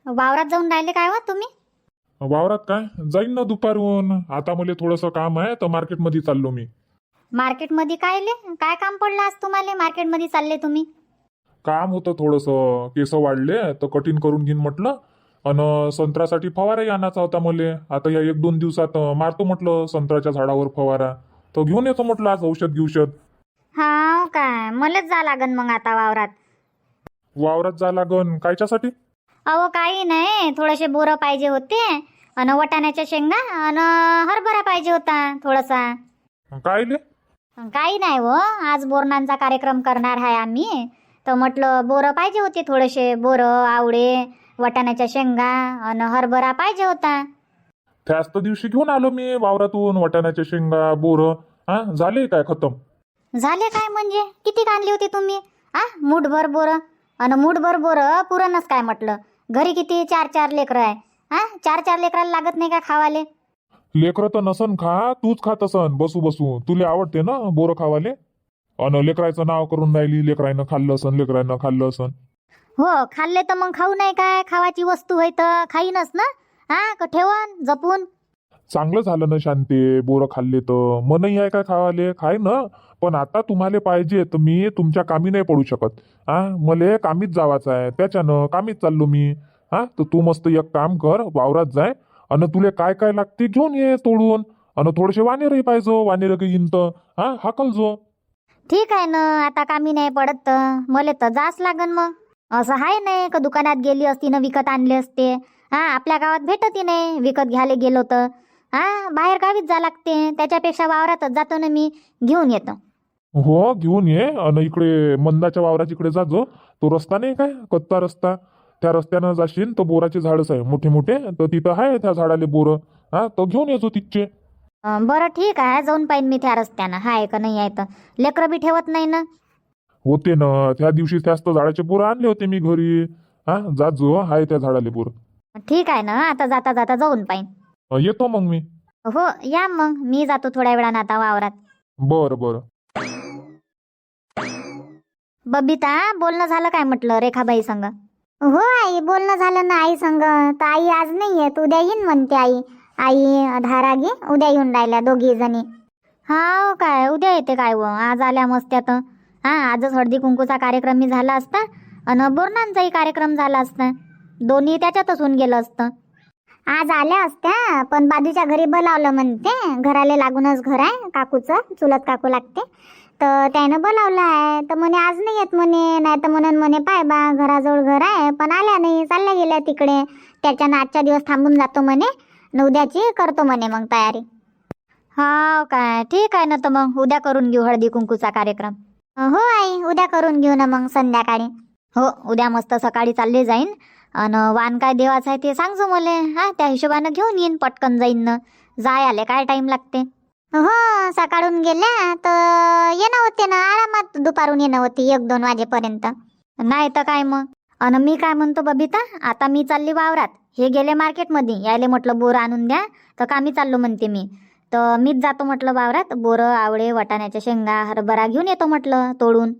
वावरात जाऊन राहिले काय वा तुम्ही? वावरात काय जाईन ना दुपारून. आता मला थोडंसं काम आहे तर मार्केटमध्ये चाललो मी. मार्केटमध्ये काय काम पडलं आज तुम्हाला? मार्केटमध्ये चालले तुम्ही? काम होतं थोडंसं, केस वाढले तर कटिंग करून घेईन म्हटलं. आणि संत्र्यासाठी फवाराही आणायचा होता मला. आता या 1-2 दिवसात मारतो म्हटलं संत्र्याच्या झाडावर फवारा. तर घेऊन येतो म्हटलं आज औषध. हा काय, मलाच जा लागन मग आता वावरात. वावरात जा लागन कायच्यासाठी? अहो काही नाही, थोडेसे बोरं पाहिजे होते आणि वाटाण्याच्या शेंगा आणि हरभरा पाहिजे होता थोडासा. काय ले? काही नाही हो, आज बोरनांचा कार्यक्रम करणार आहे आम्ही. तर म्हटलं बोरं पाहिजे होते, थोडेसे बोरं, आवळे, वाटाण्याच्या शेंगा आणि हरभरा पाहिजे होता. त्याच तर दिवशी घेऊन आलो मी वावरातून वाटाण्याच्या शेंगा बोरं. हा झाले काय खतम? झाले काय म्हणजे? किती आणली होती तुम्ही? मूठभर बोरं आणि मूठभर बोरं पुरणच काय म्हटलं? घरी किती 4-4 लेकरं आहे. 4-4 लेकराला लागत नाही का खावाले? लेकरं तर नसन खा, तूच खात असन बसू बसू. तुला आवडते ना बोरं खावाले? अन लेकरायचं नाव करून राहिली, लेकरायनं खाल्लं असन. हो खाल्ले तर मग खाऊ नाही काय? खावाची वस्तू होय तर खाईनच ना. का ठेवन जपून. चांगलं झालं ना शांते, बोरं खाल्ले तर. मनही आहे काय खावाले? खाय ना. पण आता तुम्हाला पाहिजे तर मी तुमच्या कामी नाही पडू शकत. मले कामीच जावाचं आहे, त्याच्यानं कामीच चाललो मी. तर तू मस्त एक काम कर, वावरात जाय आणि तुले काय काय लागते घेऊन ये तोडून. आणि थोडेसे वानेरही पाहिजे, वानेर घेईन तर हाकल जो. ठीक आहे ना, आता कामी नाही पडत तर मले तर जाच लागन मग. असं आहे नाही का दुकानात गेली असती ना विकत आणले असते. आपल्या गावात भेटतही नाही विकत घ्यायला गेलो तर. बाहेर गावीच जा लागते, त्याच्यापेक्षा वावरातच जातो ना मी, घेऊन येतो. हो घेऊन ये. आणि इकडे मंदाच्या वावराच्या इकडे जाजो. तो रस्ता नाही काय कच्चा रस्ता, त्या रस्त्यानं जाशील तर बोराचे झाडच आहे मोठे मोठे, तर तिथं आहे त्या झाडाले बोरं. तो घेऊन येतो तिथचे. बरं ठीक आहे, जाऊन पाहिन मी त्या रस्त्यानं आहे का नाही आहे तर. लेकरं बी ठेवत नाही ना. होते ना त्या दिवशी त्याच तर झाडाचे बोरं आणले होते मी घरी. जाजो आहे त्या झाडाले बोरं. ठीक आहे ना, आता जाता जाता जाऊन पाहिन. येतो मग मी. हो या मग, मी जातो थोड्या वेळानं आता वावरात. बरं बरं. बबिता, बोलणं झालं काय म्हटलं रेखाबाई संग? हो आई, बोलणं झालं ना आई संग. तर आई आज नाही येत, उद्या येईन म्हणते आई. आई धारागी उद्या येऊन राहिल्या दोघी जणी. हा काय, उद्या येते काय व? आज आल्या मस्त्यात. आजच हळदी कुंकूचा कार्यक्रमही झाला असता आणि बोरणांचाही कार्यक्रम झाला असता. दोन्ही त्याच्यातच होऊन गेलं असतं. आज आल्या असत्या पण बाजूच्या घरी बोलावलं म्हणते. घराला लागूनच घर आहे काकूचं, चुलत काकू लागते. तर त्यानं बोलावलं आहे तर म्हणे आज नाही येत म्हणे. नाही तर म्हणून म्हणे पाय बा घराजवळ घर आहे पण आल्या नाही, चालल्या गेल्या तिकडे. त्याच्यानं आजच्या दिवस थांबून जातो म्हणे, न उद्याची करतो म्हणे मग तयारी. हा काय, ठीक आहे ना, तर मग उद्या करून घेऊ हळदी कुंकूचा कार्यक्रम. हो आई, उद्या करून घेऊ ना मग संध्याकाळी. हो उद्या मस्त सकाळी चालले जाईन. आणि वाण काय देवाचं आहे ते सांगजो मले. त्या हिशोबानं घेऊन येईन, पटकन जाईन ना. जाय आले काय टाइम लागते. हो सकाळून गेल्या तर येणं होते ना, आरामात दुपारून येणं होते 1-2 वाजेपर्यंत. नाही तर काय मग. आणि मी काय म्हणतो बबिता, आता मी चालली वावरात, हे गेले मार्केटमध्ये, यायले म्हटलं बोरं आणून द्या. तर कामी चाललो म्हणते मी. तर मीच जातो म्हटलं वावरात, बोरं, आवळे, वाटाण्याच्या शेंगा, हरभरा घेऊन येतो म्हटलं तोडून.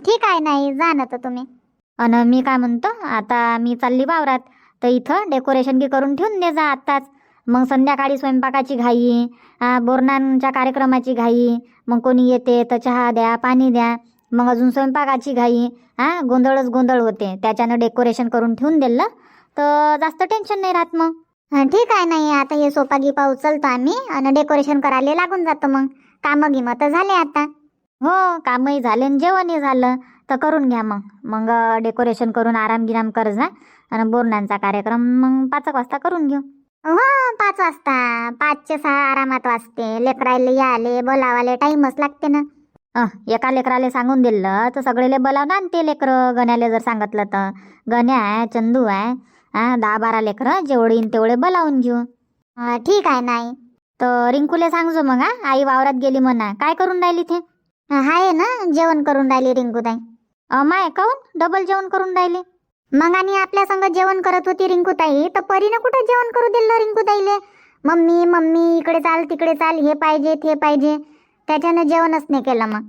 ठीक आहे नाही, जा ना तर तुम्ही. आणि मी काय म्हणतो, आता मी चालली वावरात तर इथं डेकोरेशन की करून ठेवून दे जा आत्ताच. मग संध्याकाळी स्वयंपाकाची घाई, बोरनांच्या कार्यक्रमाची घाई. मग कोणी येते तर चहा द्या, पाणी द्या. मग अजून स्वयंपाकाची घाई. गोंधळच गोंधळ होते. त्याच्यानं डेकोरेशन करून ठेवून दिलं तर जास्त टेन्शन नाही राहत मग. ठीक आहे नाही, आता हे सोपा गिपा उचलतो आम्ही आणि डेकोरेशन करायला लागून जातो मग. कामं गिमं तर झाले आता. हो कामही झाले आणि जेवणही झालं. तर करून घ्या मग डेकोरेशन करून आराम गिराम कर जा. आणि बोरनांचा कार्यक्रम मग 5 वाजता करून घेऊ. हो 5 वाजता, 5 चे 6 आरामात वाजते. लेकरायले याले बोलावाले टाइमच लागते ना. एका लेकराले सांगून दिलं तर सगळेले बोलावून आणते लेकरं. गण्याले जर सांगितलं तर गण्या आहे, चंदू आहे, 10-12 लेकरं जेवढे येईन तेवढे बोलावून घेऊ. ठीक आहे नाही. तर रिंकूले सांगजो मग. आई वावरात गेली म्हणा. काय करून राहिली ते? हाय ना, जेवण करून राहिली रिंकूताई. माय काऊन डबल जेवण करून राहिली? मग आणि आपल्या संग जेवण करत होती रिंकूताई, तर परीनं कुठं जेवण करू दिलं रिंकूताईले? मम्मी मम्मी इकडे चाल तिकडे चाल, हे पाहिजे ते पाहिजे. त्याच्यानं जेवणच नाही केलं मग.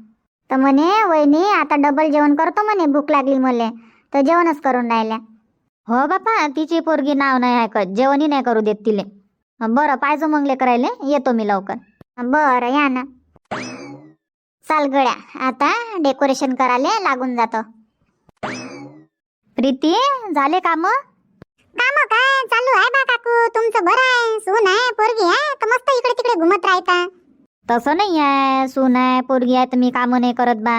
तर म्हणे वहिनी आता डबल जेवण करतो म्हणे, भूक लागली मले. तर जेवणच करून राहिल्या. हो बापा, तिची पोरगी नाव नाही ऐकत, जेवणही नाही करू देत तिले. बरं पाहिजे मग लेकरायले, येतो मी लवकर. बरं या ना. चाल गड्या, आता डेकोरेशन करायला लागून जातो. प्रीती, झाले काम? काम काय चालू आहे बा काकू, तुमचं बरं आहे? सून आहे, पोरगी आहे, तर मस्त इकडे तिकडे घुमत राहता. तसं नाही आहे, सून आहे पोरगी आहे तर मी काम नाही करत बा.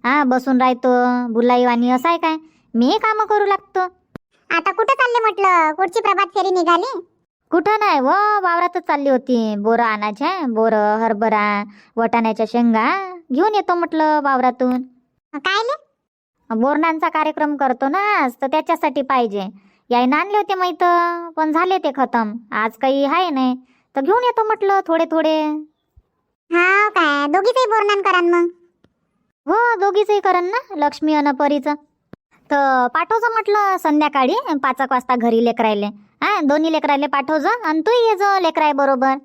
हा, बसून राहतो बुलाई वाणी, असं आहे काय? मी काम करू लागतो. आता कुठं चालले म्हटलं? कुठची प्रभात फेरी निघाली? कुठं नाही व, वावरातच चालली होती. बोरं आणायचे, बोरं, हरभरा, वटाण्याच्या शेंगा घेऊन येतो म्हटलं वावरातून. काय बोरणांचा कार्यक्रम करतो ना आज, तर त्याच्यासाठी पाहिजे. यायनं आणले होते माहित, पण झाले ते खतम. आज काही आहे नाही तर घेऊन येतो म्हटलं थोडे थोडे. हा काय, दोघीचंही बोरणान करान मग? हो, दोघीचंही करन ना, लक्ष्मी अन परीचं. तर पाठवजो म्हटलं संध्याकाळी 5 वाजता घरी लेकरायले. हा, दोन्ही लेकरायले पाठवजो आणि तू ये जो लेकराय बरोबर.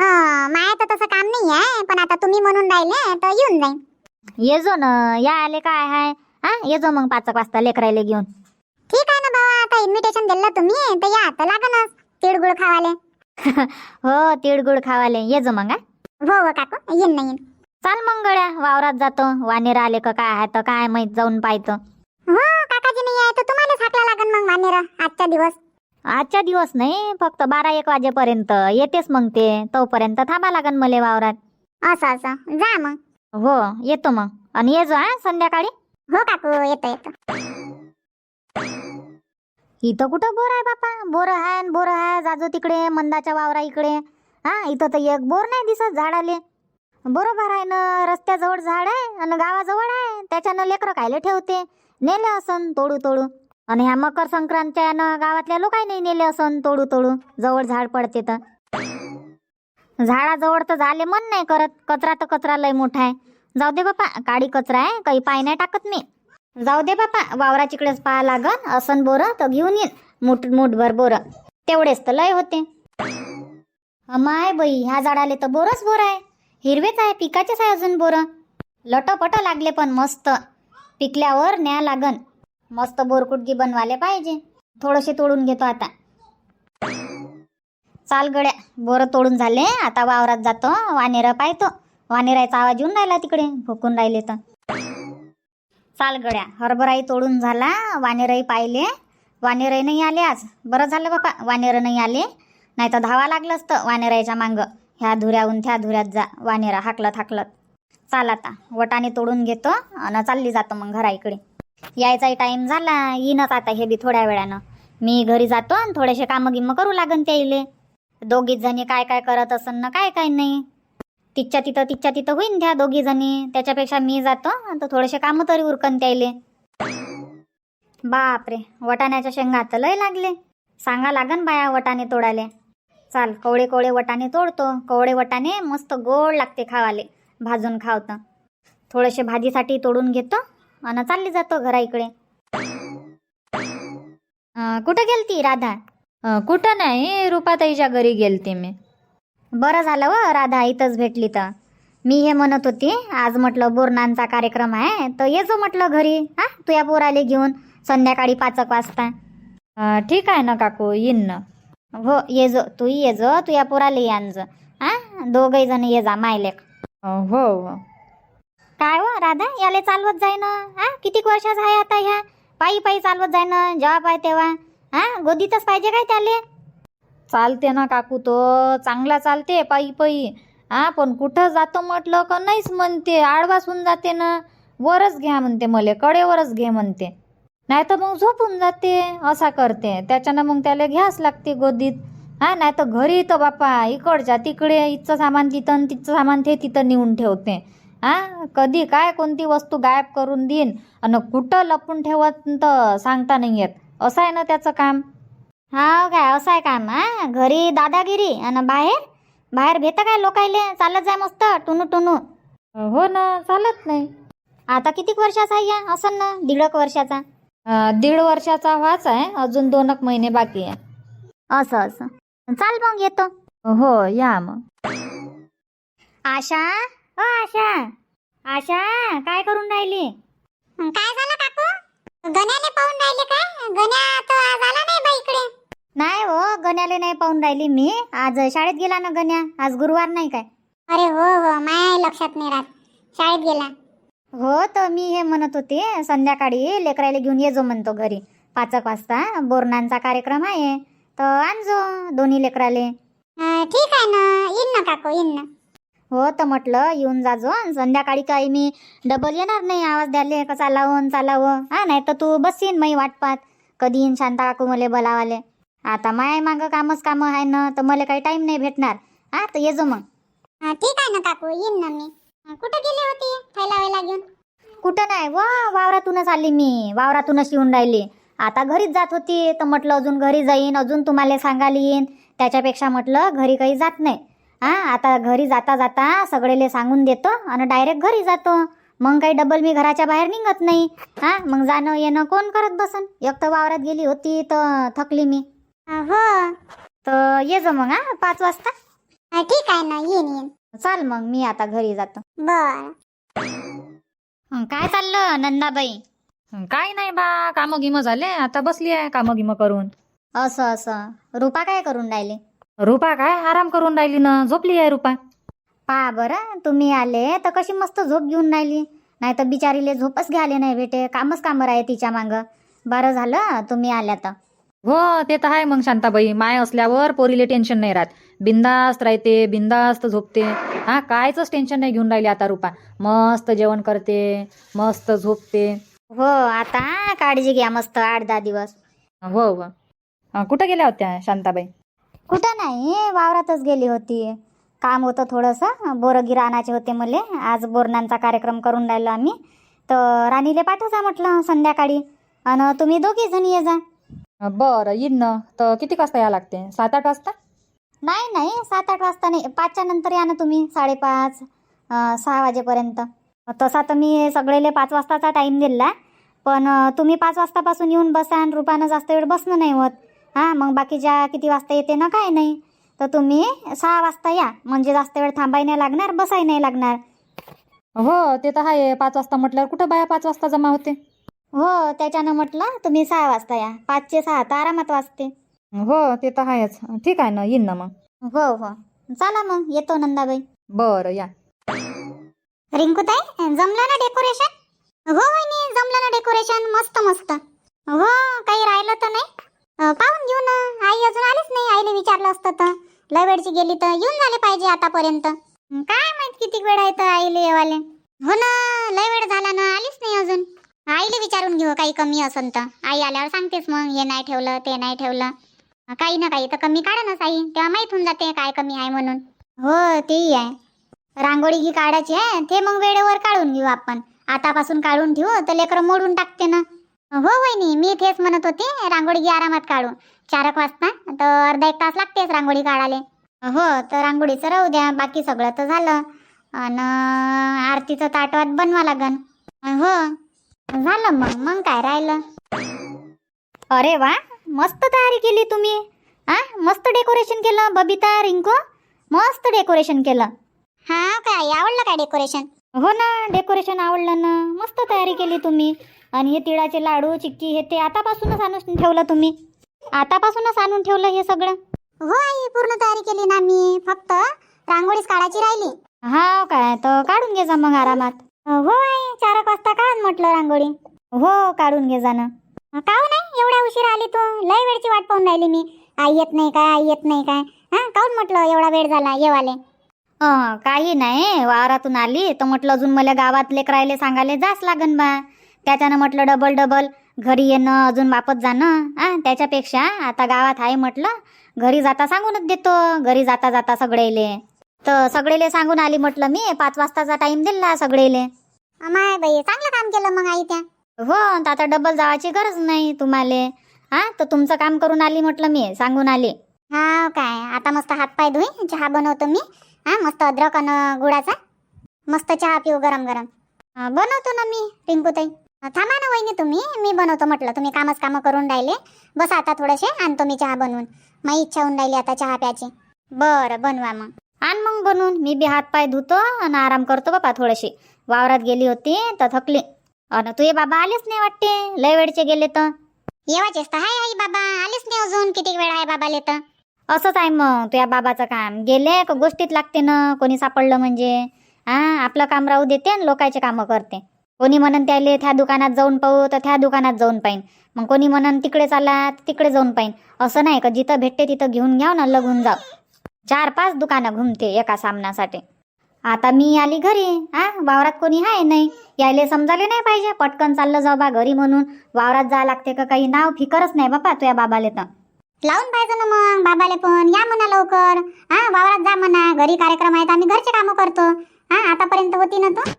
माया तर तसं काम नाही आहे, पण आता तुम्ही म्हणून राहिले तर येऊन जाईन. ये जो ना, या आले काय आहे. हा, ये जो मग 5 वाजता लेकरायले घेऊन. ठीक आहे ना बाबा, आता इन्व्हिटेशन दिलं तुम्ही तर या, तर लागनच तिळगुळ खावाले. हो, तिळगुळ खावाले ये जो मग. हो काकू, येईन ना येईन. चाल मग गड्या, वावरात जातो. वानेर आले का काय आहे तर काय माहित, जाऊन पाहतो. हो, काकाजी नाही आहे तर तुम्हाला हाकला लागन मग वानेर आजच्या दिवस. आजच्या दिवस नाही, फक्त 12-1 वाजेपर्यंत येतेस मग ते, तोपर्यंत थांबा लागन मले वावरात. असं असं, जा मग. हो, येतो मग. आणि ये जो हा संध्याकाळी. हो काकू, येतो येतो. इथं कुठं बोर आहे बापा? बोर आहे बोर आहे, जाजो तिकडे मंदाच्या वावरा इकडे. हा, इथं तर एक बोर नाही दिसत झाडाले. बरोबर आहे ना, रस्त्याजवळ झाड आहे आणि गावाजवळ आहे, त्याच्यानं लेकरं कायले ठेवते. नेले असन तोडू तोडू. आणि ह्या मकर संक्रांतच्या गावातल्या लोकांनी नाही नेले असन तोडू तोडू, जवळ झाड पडते तर. झाडाजवळ तर झाले मन नाही करत, कचरा तर कचरा लय मोठा आहे. जाऊ दे बापा, काळी कचरा आहे, काही पाय नाही टाकत मी. जाऊ दे बापा, वावराचिकडेच पाहा लागन. असन बोरं तर घेऊन येईन मुठभर बोरं, तेवढेच तर लय होते. माय बाई, ह्या झाडाले तर बोरच बोर आहे, हिरवेच आहे, पिकाचेच आहे अजून बोरं. लटपट लागले पण मस्त. पिकल्यावर न्या लागन. मस्त बोरकुटगी बनवाले पाहिजे. थोडेसे तोडून घेतो आता. चाल गड्या, बोरं तोडून झाले, आता वावरात जातो. वानेर पाहतो, वानेराचा आवाज येऊन राहिला तिकडे, भुकून राहिले तर. चाल गड्या, हरभराही तोडून झाला, वानेरही पाहिले. वानेरही नाही आले आज. बरं झालं बापा, वानेर नाही आले, नाही तर धावा लागलं असतं वानेराच्या मांग. ह्या धुऱ्याहून त्या धुऱ्यात जा, वानेरा हाकलत हाकलत. चाल आता वटाने तोडून घेतो आणि चालली जातो मग घरा इकडे. यायचाही टाइम झाला, येईनच आता हे बी थोड्या वेळानं. मी घरी जातो आणि थोडेसे कामं गिमं करू लागन त्याइले. दोघीच जणी काय काय करत असन ना काय काय नाही. तिच्या तिथं होईन त्या दोघी जणी. त्याच्यापेक्षा मी जातो तर थोडेसे कामं तरी उरकन त्याइले. बापरे, वटाण्याच्या शेंगा तर लय लागले. सांगा लागन बाया वटाणे तोडाले. चाल, कवळे कवळे वटाणे तोडतो. कवळे वटाणे मस्त गोड लागते खावाले, भाजून खावतं. थोडेसे भाजीसाठी तोडून घेतो आणि चालली जातो घरा इकडे. कुठं गेलती राधा? कुठं नाही, रुपाताईच्या घरी गेलते मी. बरं झालं व राधा इथंच भेटली तर. मी हे म्हणत होती, आज म्हटलं बोरणांचा कार्यक्रम आहे तर ये जो म्हटलं घरी. हा, तुया पोराले घेऊन संध्याकाळी 5 वाजता. ठीक आहे ना काकू, येईन ना. हो, ये जो, तू ये जो, तुया पोराले आण जो. हा, दोघही जण ये जा मायलेक. हो हो. काय व राधा, याले चालवत जाय ना. हा, किती वर्षाचा आहे आता ह्या? पायी पायी चालवत जाय ना, जेव्हा पाय तेव्हा. हा, गोदीतच पाहिजे काय त्याले? चालते ना काकू, तो चांगला चालते पायी पायी. हा, पण कुठं जातो म्हटलं का नाहीच म्हणते, आडवासून जाते ना. वरच घ्या म्हणते, मले कडेवरच घे म्हणते, नाही तर मग झोपून जाते, असा करते. त्याच्यानं मग त्याला घ्यास लागते गोदीत. हा, नाही तर घरी तर बापा इकडच्या तिकडे, इथचं सामान तिथं, तिथचं सामान ते तिथं नेऊन ठेवते. हा, कधी काय कोणती वस्तू गायब करून देईन आणि कुठं लपून ठेवत तर सांगता नाही येत. असं आहे ना त्याचं काम. हा काय, असं आहे काम? हा, घरी दादागिरी आणि बाहेर बाहेर भेट काय लोकायले? चालत जाय मस्त टुनू टुनू. हो ना, चालत नाही. आता किती वर्षाचा आहे या? असं ना 1.5 वर्षाचा. 1.5 वर्षाचा व्हाच आहे, अजून 2 महिने बाकी आहे. असं असं, चाल मग येतो. हो, या मग. आशा, ओ आशा, आशा काय करून राहिली? काय झालं काकू? गण्याने पाहून राहिले काय? गण्या तर आज आला नाही बा इकडे. नाही हो, गण्याले नाही पाहून राहिली मी. आज शाळेत गेला ना गण्या, आज गुरुवार नाही काय? अरे हो हो, माय लक्षात नाही राहत, शाळेत गेला. हो, तर मी हे म्हणत होते संध्याकाळी लेकरायला घेऊन ये जो म्हणतो घरी 5 वाजता. बोरनांचा कार्यक्रम आहे तर आणजो दोन्ही लेकराले. ठीक आहे ना, येईन ना काकू, येईन ना. हो, तर म्हटलं येऊन जाजो. संध्याकाळी काही मी डबल येणार नाही आवाज द्याले का चालावं. हा, नाही तर तू बसीन मी वाट पाहत कधी येईन शांता काकू मला बोलावाले. आता माय मागं कामं आहे ना, तर मला काही टाइम नाही भेटणार. हा, तर ये जो मग. ठीक आहे ना काकू, येईन ना मी. कुठं गेली होती थैला घेऊन? कुठं नाही वा, वावरातूनच आली मी, वावरातूनच येऊन राहिली. आता घरीच जात होती तर म्हटलं अजून घरी जाईन, अजून तुम्हाला सांगायला येईन. त्याच्यापेक्षा म्हटलं घरी काही जात नाही. हा, आता घरी जाता जाता सगळेले सांगून देतो आणि डायरेक्ट घरी जातो. मग काही डबल मी घराच्या बाहेर निघत नाही. हा, मग जाणं येणं कोण करत बसन. एक तर वावरात गेली होती तर थकली मी. हो, तर ये जो मग. 5 वाजता. ठीक आहे ना, येईन. चाल मग, मी आता घरी जातो. बर. काय चाललं नंदाबाई? काय नाही बा, कामं गिमं झाले, आता बसली आहे कामं गिमं करून. असं रुपा काय करून राहिली? रुपा काय आराम करून राहिली ना, झोपली आहे रुपा. पहा बरं, तुम्ही आले तर कशी मस्त झोप घेऊन राहिली. नाही तर बिचारीले झोपच घ्यायला नाही भेटे, कामच राहे तिच्या मागं. बरं झालं तुम्ही आल्या तर. हो, ते तर आहे. मग शांताबाई माय असल्यावर पोरीले टेन्शन नाही राहत, बिंदास्त राहते, बिंदास्त झोपते. हा, कायच टेन्शन नाही घेऊन राहिली आता रुपा. मस्त जेवण करते, मस्त झोपते. हो, आता काळजी घ्या मस्त 8-10 दिवस. हो. कुठं गेल्या होत्या शांताबाई? कुठं नाही, वावरातच गेली होती. काम होतं थोडंसं, बोरं आणायचे होते मले. आज बोरनांचा कार्यक्रम करून राहिलो आम्ही, तर राणीले पाठवजा म्हटलं संध्याकाळी. आणि तुम्ही 2 जण ये जा. बरं, येईन ना. तर किती वाजता या लागते? 7-8 वाजता? नाही 7-8 वाजता नाही, 5च्या नंतर या ना तुम्ही. 5:30 6 वाजेपर्यंत. तसा तर मी सगळेले 5 वाजताचा टाईम दिला, पण तुम्ही 5 वाजतापासून येऊन बसा आणि रुपानं जास्त वेळ बसणं नाही होत. हां, मग बाकीच्या किती वाजता येते ना काय नाही. तर तुम्ही 6 वाजता या, म्हणजे जास्त वेळ थांबाय नाही लागणार, बसाय नाही लागणार. हो, ते तर आहे. 5 वाजता म्हटल्यावर कुठं बाया 5 वाजता जमा होते. हो, त्याच्यानं म्हटलं तुम्ही 6 वाजता या. 5चे 6 तर आरामात वाजते. हो, ते तर आहेच. ठीक आहे ना, येईन ना मग. हो, चला मग, येतो नंदाबाई. बरं, या. रिंकूताई, जमलं ना डेकोरेशन? हो वहिनी, जमलं ना डेकोरेशन, मस्त. हो, काही राहिलं तर नाही? पाहून घेऊ ना. आई अजून आलीच नाही, आईला विचारलं असतं तर. लय वेळची गेली तर येऊन झाले पाहिजे आतापर्यंत. काय माहित किती वेळ आहे तर आईले येवाले. हो ना, लय वेळ झाला ना, आलीच नाही अजून. आईले विचारून घेऊ काही कमी असन तर. आई आल्यावर सांगतेस मग, हे नाही ठेवलं ते नाही ठेवलं. काही ना काही तर कमी काढणच आई, तेव्हा माहित होऊन जाते काय कमी आहे म्हणून. हो, तेही आहे. रांगोळी घी काढायची आहे ते मग वेळेवर काढून घेऊ आपण. आतापासून काढून ठेवू तर लेकरं मोडून टाकते ना. हो वहिनी, मी तेच म्हणत होते, रांगोळी घी आरामात काढू. 4 वाजता तर अर्धा-1 तास लागतेच रांगोळी काढाले. हो, तर रांगोळीचं राहू द्या, बाकी सगळं तर झालं. आणि आरतीचं ताटवात बनवा लागन. हो, झालं मग काय राहिलं. अरे वा, मस्त तयारी केली तुम्ही. मस्त डेकोरेशन केलं बबिता, रिंकू, मस्त डेकोरेशन केलं. हा काय, आवडलं काय डेकोरेशन? हो ना, डेकोरेशन आवडलं ना, मस्त तयारी केली तुम्ही. आणि हे तिळाचे लाडू, चिक्की, हे ते आतापासूनच आणून ठेवलं तुम्ही? आतापासूनच आणून ठेवलं हे सगळं? हो आई, पूर्ण तयारी केली ना मी, फक्त रांगोळीच काढायची राहिली. हा काय, तर काढून घे जा मग आरामात. हो आई, 4 वाजता काढ म्हटलं रांगोळी. हो, काढून घे जा ना. काहून नाही एवढ्या उशीर आली तू? लय वेळची वाट पाहून राहिली मी. आई येत नाही काय? काहून म्हटलं एवढा वेळ झाला येवाले? काही नाही, वावरातून आली तर म्हटलं अजून मला गावात लेकरायले सांगायला जास लागन बा. त्याच्यानं म्हटलं डबल घरी येणं अजून वापस जाणं. त्याच्यापेक्षा आता गावात आहे म्हटलं, घरी जाता सांगूनच देतो. घरी जाता सगळेले तर सगळेले सांगून आली म्हटलं मी. 5 वाजताचा टाइम दिला सगळेले. माय बाई, चांगलं काम केलं मग आई त्या. हो, तर आता डबल जावाची गरज नाही तुम्हाला. तर तुमचं काम करून आली म्हटलं मी, सांगून आली. हा काय, आता मस्त हातपाय धुई, चहा बनवतो मी. मस्त अद्रक आणि गुळाचा मस्त चहा पिऊ गरम. बनवतो ना मी रिंकूताई. थांबा ना वहिनी तुम्ही, मी बनवतो म्हटलं. तुम्ही काम करून राहिले, बस आता थोडेसे आणतो मी चहा बनवून. माझी इच्छा होऊन राहिली आता चहा प्यायची. बरं, बनवा मग. आण मग बनवून. मी बी हात पाय धुतो आणि आराम करतो बापा थोडीशी. वावरात गेली होती तर थकली. अन तुझे बाबा आलेच नाही वाटते, लय वेळचे गेले तर. येवाचेच तर हाय आई, बाबा आलेच नाही अजून, किती वेळ आहे बाबाले तर. असंच आहे मग तुझ्या बाबाचं काम, गेले का गोष्टीत लागते ना, कोणी सापडलं म्हणजे. आपलं काम राहू देते आणि लोकांचे कामं करते. कोणी म्हणन त्याले त्या दुकानात जाऊन पाहू तर त्या दुकानात जाऊन पाहिन, मग कोणी म्हणन तिकडे चाला तर तिकडे जाऊन पाहिन. असं नाही का जिथं भेटते तिथं घेऊन घ्याव ना लगून जाव. 4-5 दुकानं घुमते एका सामनासाठी. आता मी आली घरी, वावरात कोणी आहे नाही, यायले समजाले नाही पाहिजे पटकन चाललं जाऊ बा घरी म्हणून. वावरात जा लागते का काही नाव फिकरच नाही बापा तुझ्या बाबाले तर. लावून पाहिजे ना मग बाबाले पण, या म्हणा लवकर. वावरात जा म्हणा, घरी कार्यक्रम आहेत, आम्ही घरचे कामं करतो. आतापर्यंत होती ना तू.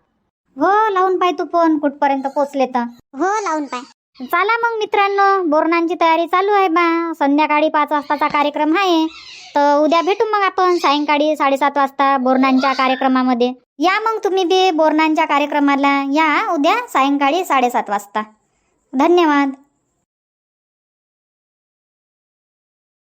हो लावून पाय तू फोन, कुठपर्यंत पोचले तर. हो लावून पाय. चला मग मित्रांनो, बोरनांची तयारी चालू आहे बा. संध्याकाळी 5 वाजताचा कार्यक्रम आहे, तर उद्या भेटू मग आपण सायंकाळी 7:30 वाजता बोरनांच्या कार्यक्रमामध्ये. या मग तुम्ही बी बोरनांच्या कार्यक्रमाला या उद्या सायंकाळी 7:30 वाजता. धन्यवाद.